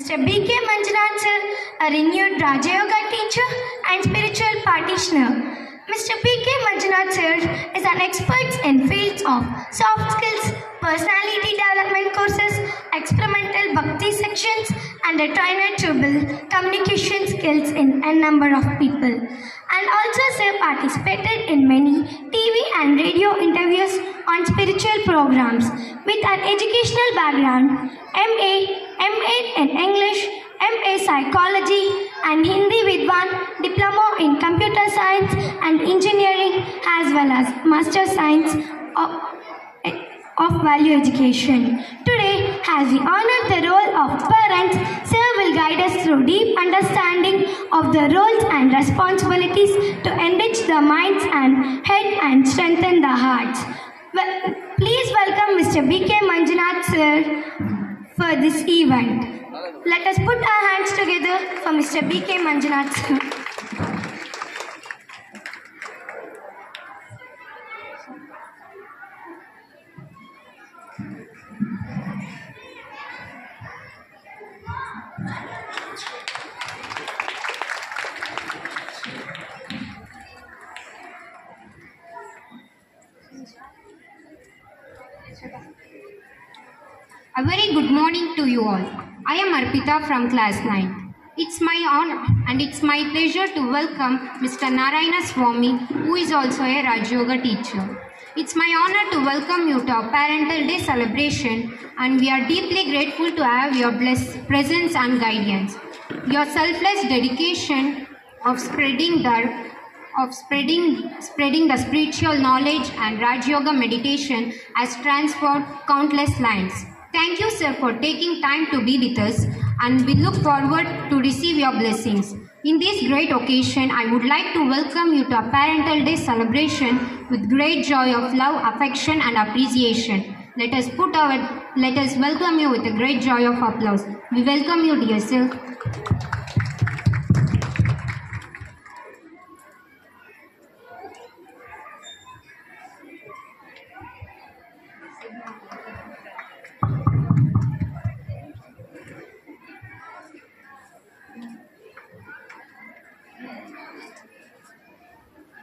Mr. B.K. Manjunath sir, a renewed Raja Yoga teacher and spiritual practitioner. Mr. B.K. Manjunath sir is an expert in fields of soft skills, personality development courses, experimental bhakti sections, and a trainer to build communication skills in a number of people. And also sir participated in many TV and radio interviews on spiritual programs with an educational background, MA in English, MA Psychology and Hindi Vidwan, Diploma in Computer Science and Engineering as well as Master Science of Value Education. Today, as we honor the role of parents, Sir will guide us through deep understanding of the roles and responsibilities to enrich the minds and head and strengthen the hearts. Well, please welcome Mr. B.K. Manjunath sir for this event. Let us put our hands together for Mr. B.K. Manjunath sir. A very good morning to you all. I am Arpita from class 9. It's my honor and it's my pleasure to welcome Mr. Narayana Swami, who is also a Raj Yoga teacher. It's my honor to welcome you to our Parental Day celebration, and we are deeply grateful to have your presence and guidance. Your selfless dedication of spreading the spiritual knowledge and Raj Yoga meditation has transformed countless lives. Thank you, sir, for taking time to be with us, and we look forward to receive your blessings. In this great occasion, I would like to welcome you to a Parental Day celebration with great joy of love, affection, and appreciation. Let us welcome you with a great joy of applause. We welcome you, dear sir.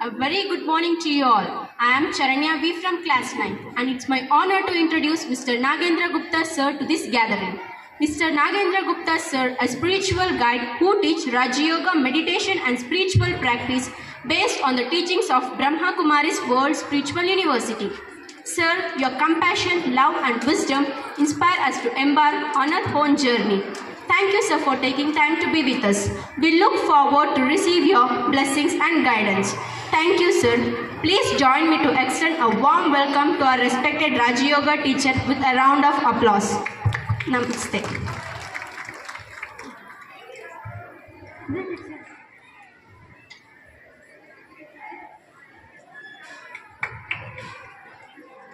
A very good morning to you all. I am Charanya V from class 9, and it's my honor to introduce Mr. Nagendra Gupta sir to this gathering. Mr. Nagendra Gupta sir, a spiritual guide who teach Raja Yoga meditation and spiritual practice based on the teachings of Brahma Kumari's World Spiritual University. Sir, your compassion, love and wisdom inspire us to embark on our own journey. Thank you, sir, for taking time to be with us. We look forward to receive your blessings and guidance. Thank you, sir. Please join me to extend a warm welcome to our respected Raja Yoga teacher with a round of applause. Namaste.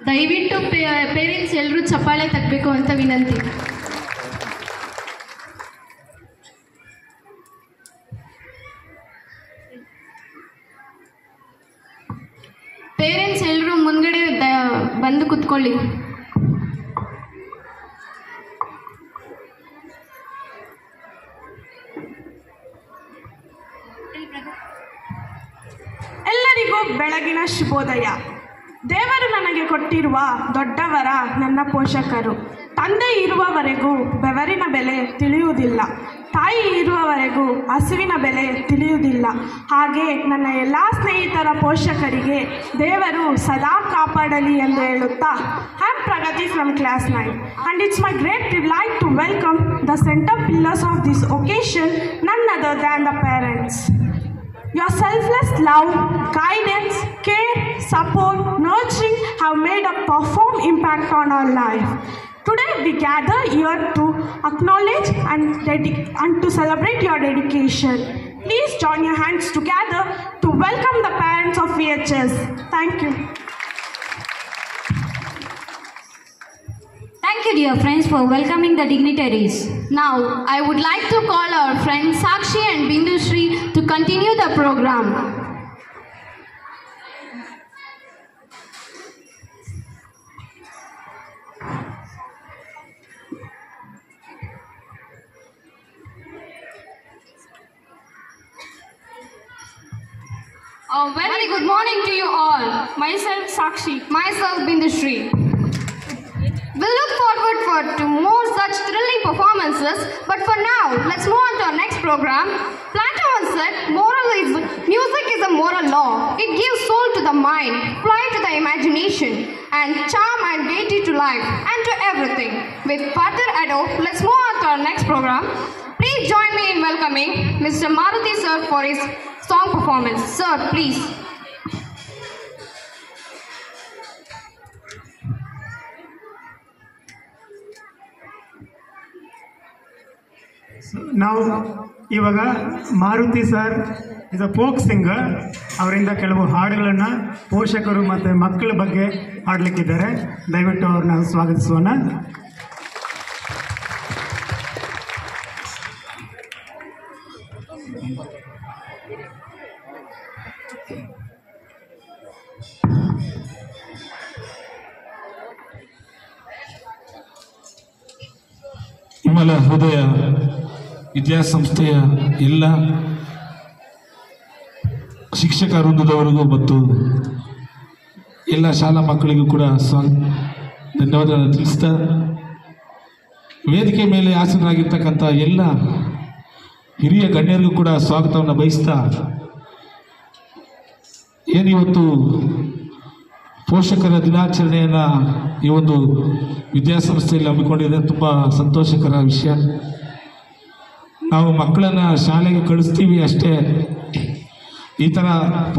ದಯವಿಟ್ಟು parents ಎಲ್ಲರೂ ಚಪ್ಪಾಳೆ ತಟ್ಟಬೇಕು ಅಂತ ವಿನಂತಿ. Parents ಎಲ್ಲರೂ ಮುಂದ್ಗಡೆ ಬಂದು ಕುತ್ಕೊಳ್ಳಿ. ಎಲ್ಲರಿಗೂ ಬೆಳಗಿನ ಶುಭೋದಯ. ದೇವರು ನನಗೆ ಕೊಟ್ಟಿರುವ ದೊಡ್ಡವರ ನನ್ನ ಪೋಷಕರು. ತಂದೆ ಇರುವವರೆಗೂ ಬೆವರಿನ ಬೆಲೆ ತಿಳಿಯುವುದಿಲ್ಲ, ತಾಯಿ ಇರುವವರೆಗೂ ಹಸುವಿನ ಬೆಲೆ ತಿಳಿಯುವುದಿಲ್ಲ. ಹಾಗೆ ನನ್ನ ಎಲ್ಲ ಸ್ನೇಹಿತರ ಪೋಷಕರಿಗೆ ದೇವರು ಸದಾ ಕಾಪಾಡಲಿ ಎಂದು ಹೇಳುತ್ತಾ, I am Pragati from class 9 and it's my great privilege to welcome the center pillars of this occasion, none other than the parents. Your selfless love, guidance, care, support, nurturing have made a profound impact on our life. Today we gather here to acknowledge and to celebrate your dedication. Please join your hands together to welcome the parents of VHS. Thank you. Thank you, dear friends, for welcoming the dignitaries. Now, I would like to call our friends Sakshi and Bindu Shri to continue the program. A very good morning to you all. Myself Sakshi. Myself Bindushri. We look forward to more such thrilling performances, but for now, let's move on to our next program. Plato once said, music is a moral law. It gives soul to the mind, flight to the imagination, and charm and gaiety to life and to everything. With further ado, let's move on to our next program. Please join me in welcoming Mr. Maruti sir for his song performance. Sir, please. ನಾವು ಇವಾಗ Maruti sir is a folk singer. ಅವರಿಂದ ಕೆಲವು ಹಾಡುಗಳನ್ನು ಪೋಷಕರು ಮತ್ತು ಮಕ್ಕಳ ಬಗ್ಗೆ ಹಾಡಲಿಕ್ಕಿದ್ದಾರೆ. ದಯವಿಟ್ಟು ಅವ್ರನ್ನ ಸ್ವಾಗತಿಸೋಣ. ವಿಮಲ ಹೃದಯ ವಿದ್ಯಾಸಂಸ್ಥೆಯ ಎಲ್ಲ ಶಿಕ್ಷಕ ವೃಂದದವರಿಗೂ ಮತ್ತು ಎಲ್ಲ ಶಾಲಾ ಮಕ್ಕಳಿಗೂ ಕೂಡ ಧನ್ಯವಾದಗಳನ್ನು ತಿಳಿಸ್ತಾ, ವೇದಿಕೆ ಮೇಲೆ ಆಸೀನರಾಗಿರ್ತಕ್ಕಂಥ ಎಲ್ಲ ಹಿರಿಯ ಗಣ್ಯರಿಗೂ ಕೂಡ ಸ್ವಾಗತವನ್ನು ಬಯಸ್ತಾ, ಏನಿವತ್ತು ಪೋಷಕರ ದಿನಾಚರಣೆಯನ್ನು ಈ ಒಂದು ವಿದ್ಯಾಸಂಸ್ಥೆಯಲ್ಲಿ ಹಮ್ಮಿಕೊಂಡಿದೆ. ತುಂಬ ಸಂತೋಷಕರ ವಿಷಯ. ನಾವು ಮಕ್ಕಳನ್ನು ಶಾಲೆಗೆ ಕಳಿಸ್ತೀವಿ ಅಷ್ಟೇ, ಈ ಥರ